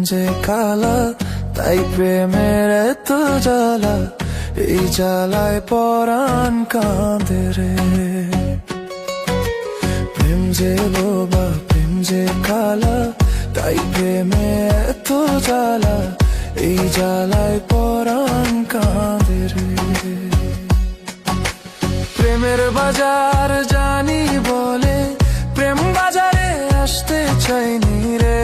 যে কালা, তাই প্রেমের এত জ্বালা, এই জ্বালায় পরাণ কাঁদে রে। প্রেম যে বোবা, প্রেম যে কালা, তাই প্রেমে এত জ্বালা, এই জ্বালায় পরাণ কাঁদে রে। প্রেমের বাজার জানি বলে প্রেম বাজারে আসতে চাইনি রে।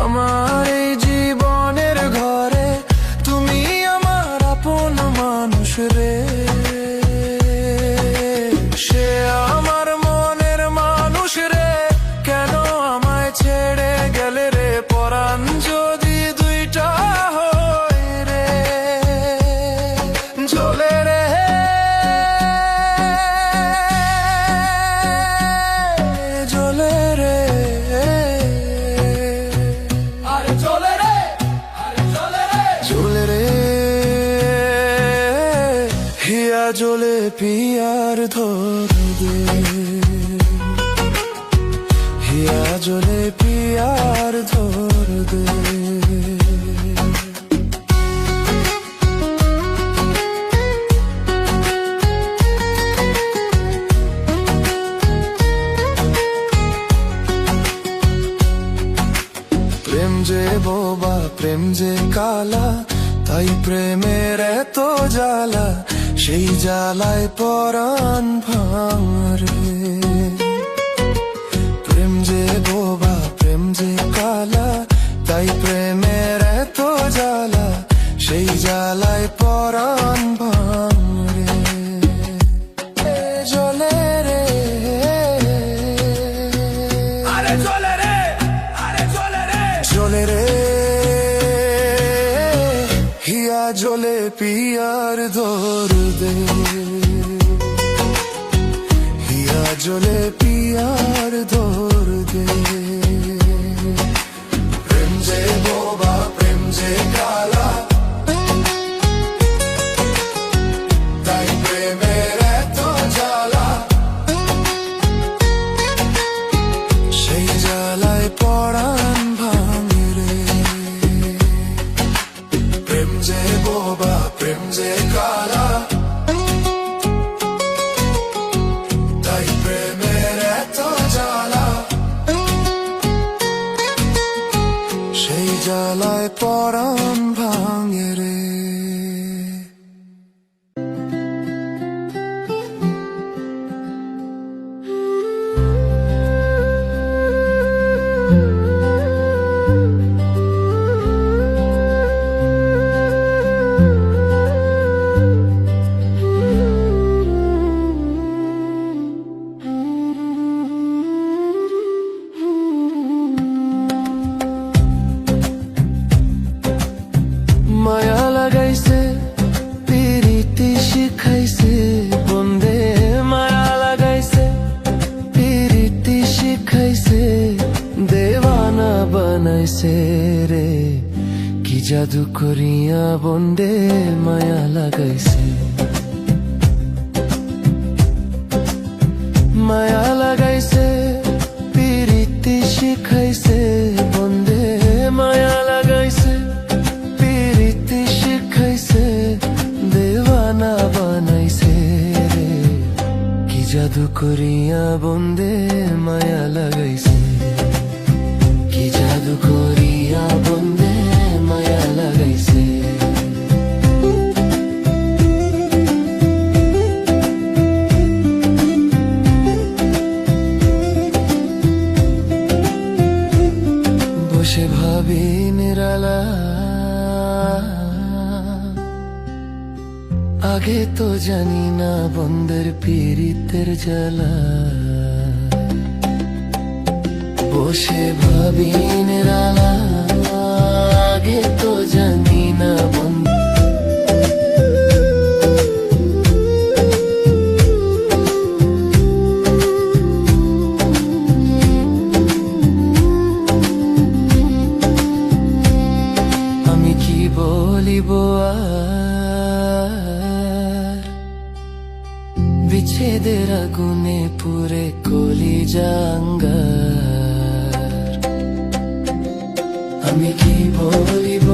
আমার এই জীবনের ঘরে তুমি আমার আপন মানুষ রে। সে আমার মনের মানুষ রে, কেন আমায় ছেড়ে গেলে রে। পরাণ যদি দুইটা হয় রে, জ্বলে রে, জ্বলে রে, আরে জ্বলে রে, আরে জ্বলে রে, জ্বলে রে। হিয়া জ্বলে পিয়ার ধর দে, হিয়া জ্বলে পিয়ার ধর দে। প্রেম যে বোবা, প্রেম যে কালা, তাই প্রেমের এত জ্বালা, সেই জ্বালায় পরাণ ভাঙরে। প্রেম যে বোবা, প্রেম যে কালা, তাই প্রেমের এত জ্বালা, সেই জ্বালায় পরাণ ভাঙরে। জ্বলে রে, আরে জ্বলে রে, আরে জ্বলে রে, জ্বলে রে। হিয়া জ্বলে পিয়ার ধর দে, হিয়া জ্বলে পিয়ার ধর দে। প্রেম যে বোবা, প্রেম যে কালা, তাই প্রেমের এত জ্বালা, সেই জ্বালায় পরাণ ভাঙে রে। প্রেম যে বোবা, প্রেম যে কালা, তাই প্রেমের এত জ্বালা, সেই জ্বালায় পরাণ ভাঙে রে। মায়া লাগাইছে, পিরিতি শিখাইছে বন্দে। মায়া লাগাইছে, পিরিতি শিখাইছে, দেওয়ানা বানাইছে রে। কি জাদু করিয়া বন্দে মায়া লাগাইছে। মায়া লাগাইছে, পিরিতি শিখাইছে বন্দে। মায়া লাগাইছে, পিরিতি শিখাইছে, দেওয়ানা বানাইছে রে। কি জাদু করিয়া বন্দে মায়া লাগাইছে। কি জাদু করিয়া বন্দে মায়া লাগাইছে। বসে ভাবি নিরালা, আগে তো জানি না বন্দের পীড়িতের জ্বালা। বসে ভাবি নিরালা, আগে তো জানি না বন্ধ। আমি কি বলিব আর, বিচ্ছেদের আগুনে পুরে কলিজা আঙ্গার। আমি কি বলিব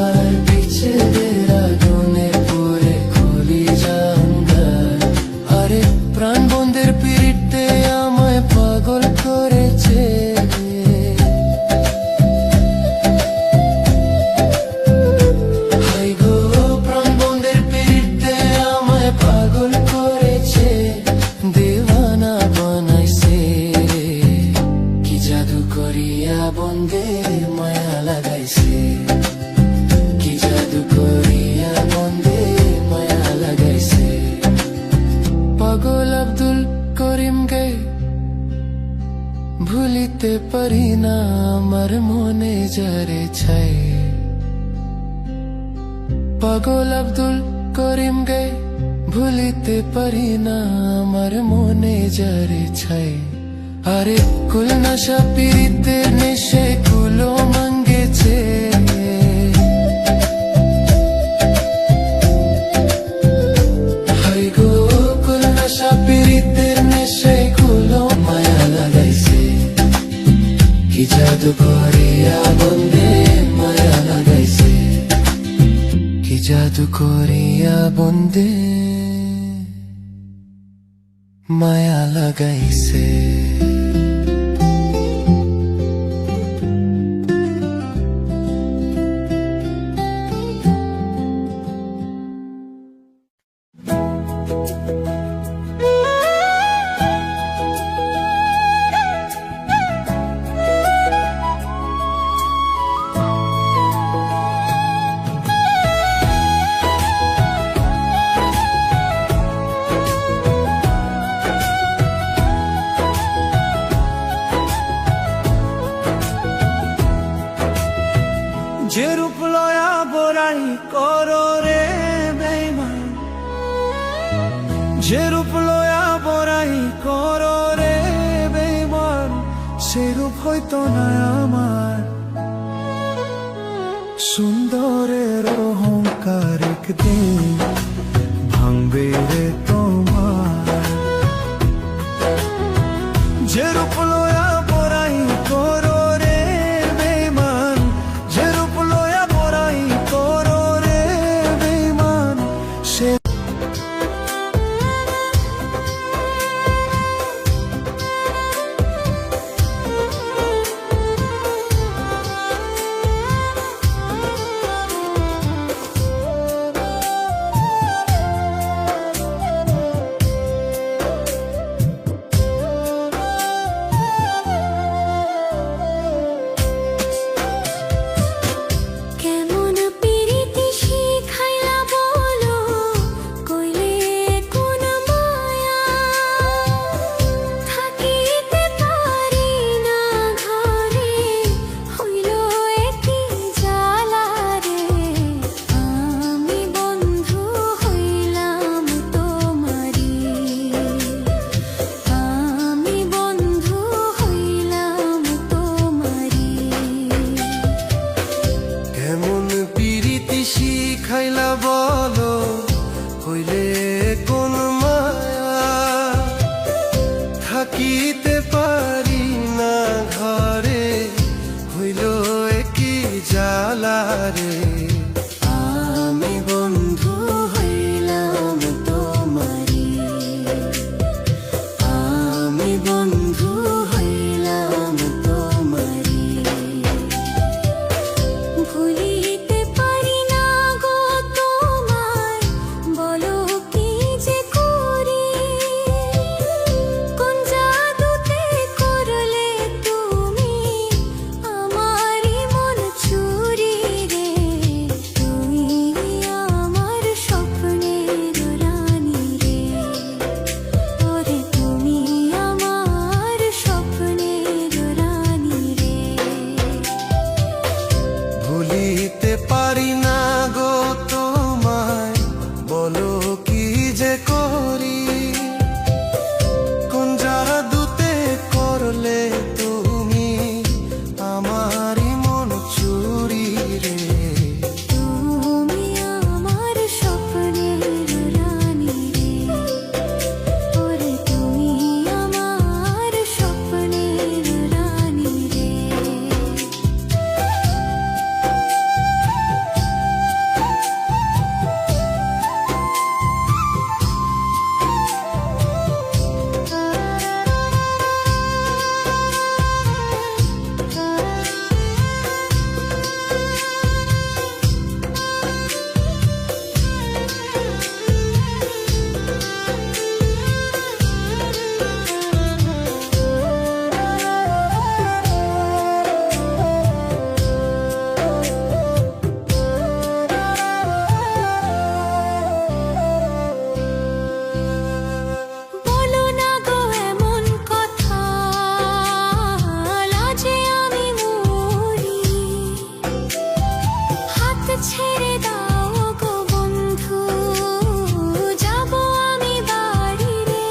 আর বিচ্ছেদের আগুনে পড়ে খুলি জানগার। আরে প্রাণ বন্ধের পিড়িতে আমায় পাগল করেছে। হাই গো প্রাণ বন্ধের পিড়িতে আমায় পাগল করেছে, দেওয়ানা বানাইছে। কি জাদু করিয়া বন্ধে মায়া লাগাইছে, কি জাদু করিয়া বন্ধে মায়া লাগাইছে। পাগল আব্দুল করিম গে ভুলিতে পারি না আমার মনে যারে ছাই। পাগল আব্দুল করিম গে ভুলিতে পারি না আমার মনে যারে ছাই। আরে কুল নশা পীড়িতের নেশে কুলো মাঙ্গেছে। হাই গো কুল নশা পীড়িতের নেশে কুলো মায়া লাগাইছে। কি জাদু করিয়া বন্ধে মায়া লাগাইছে, কি জাদু করিয়া বন্ধে মায়া লাগাইছে। যে রূপ লয়া বড়াই করো রে বেঈমান, যে রূপ লয়া বড়াই করো রে বেঈমান, সে রূপ হইতো না আমার। সুন্দরের অহংকার একদিন ভাঙবে রে তোমার। যে রূপ লয়া বড়াই করো রে বেঈমান, যে রূপ লয়া বড়াই করো রে বেঈমান, সে খাইলা বলো হইলে কোন মায়া, থাকিতে পারি না ঘরে হইল কি জ্বালা রে। আমি বন্ধু হইলাম তোমারি, আমি বন্ধু হইলাম তোমারি। ভুলিতে পারি না গো তোমায়, বলো কি যে করি। কোন জাদুতে করলে তুমি আমারই মন চুরি রে। ছেড়ে দাও গো বন্ধু, যাব আমি বাড়ি রে।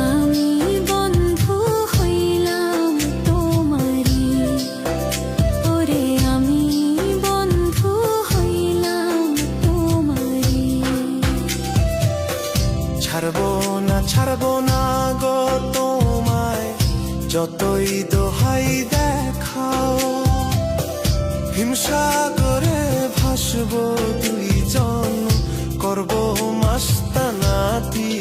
আমি বন্ধু হইলাম তোমারি, ওরে আমি বন্ধু হইলাম তোমারি। ছাড়বো না গো তোমায়, যতই দোহাই দেখাও। হিমসাগরে ভাসবো দুইজন, করবো মাস্তানাতি।